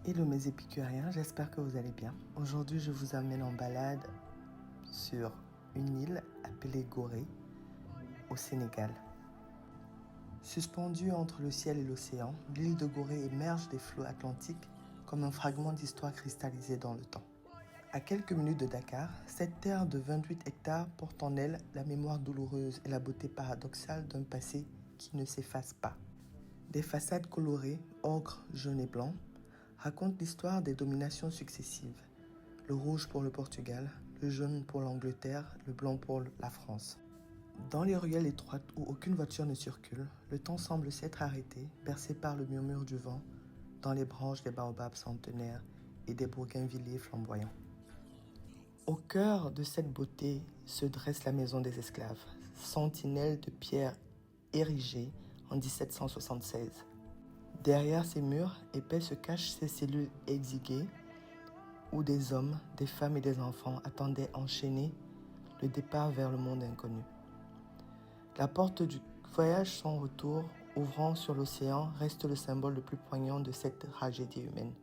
Hello mes épicuriens, j'espère que vous allez bien. Aujourd'hui, je vous amène en balade sur une île appelée Gorée, au Sénégal. Suspendue entre le ciel et l'océan, l'île de Gorée émerge des flots atlantiques comme un fragment d'histoire cristallisé dans le temps. À quelques minutes de Dakar, cette terre de 28 hectares porte en elle la mémoire douloureuse et la beauté paradoxale d'un passé qui ne s'efface pas. Des façades colorées, ocre, jaune et blanc, racontent l'histoire des dominations successives. Le rouge pour le Portugal, le jaune pour l'Angleterre, le blanc pour la France. Dans les ruelles étroites où aucune voiture ne circule, le temps semble s'être arrêté, bercé par le murmure du vent, dans les branches des baobabs centenaires et des bougainvilliers flamboyants. Au cœur de cette beauté se dresse la maison des esclaves, sentinelle de pierre érigée en 1776. Derrière ces murs épais se cachent ces cellules exiguës où des hommes, des femmes et des enfants attendaient enchaînés le départ vers le monde inconnu. La porte du voyage sans retour, ouvrant sur l'océan, reste le symbole le plus poignant de cette tragédie humaine.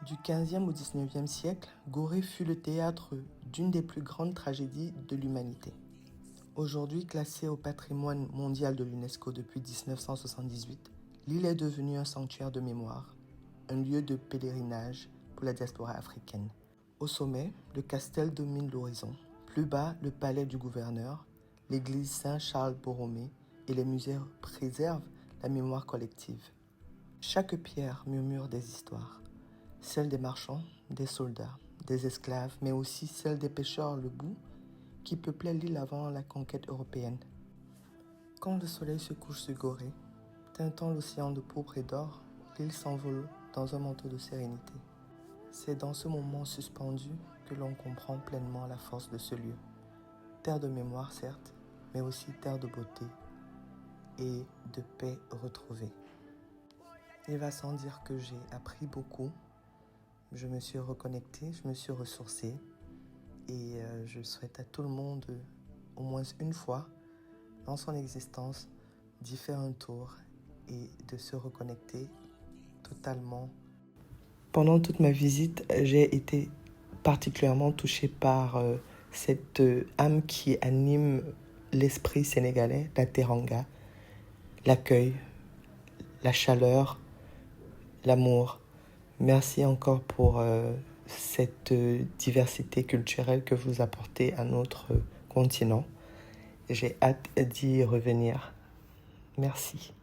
Du 15e au 19e siècle, Gorée fut le théâtre d'une des plus grandes tragédies de l'humanité. Aujourd'hui classée au patrimoine mondial de l'UNESCO depuis 1978, l'île est devenue un sanctuaire de mémoire, un lieu de pèlerinage pour la diaspora africaine. Au sommet, le castel domine l'horizon. Plus bas, le palais du gouverneur, l'église Saint-Charles-Borromée et les musées préservent la mémoire collective. Chaque pierre murmure des histoires, celle des marchands, des soldats, des esclaves, mais aussi celle des pêcheurs lebous qui peuplaient l'île avant la conquête européenne. Quand le soleil se couche sur Gorée, teintant l'océan de pourpre et d'or, l'île s'envole dans un manteau de sérénité. C'est dans ce moment suspendu que l'on comprend pleinement la force de ce lieu. Terre de mémoire, certes, mais aussi terre de beauté et de paix retrouvée. Il va sans dire que j'ai appris beaucoup. Je me suis reconnecté, je me suis ressourcé et je souhaite à tout le monde, au moins une fois, dans son existence, d'y faire un tour et de se reconnecter totalement. Pendant toute ma visite, j'ai été particulièrement touchée par cette âme qui anime l'esprit sénégalais, la teranga, l'accueil, la chaleur, l'amour. Merci encore pour cette diversité culturelle que vous apportez à notre continent. J'ai hâte d'y revenir. Merci.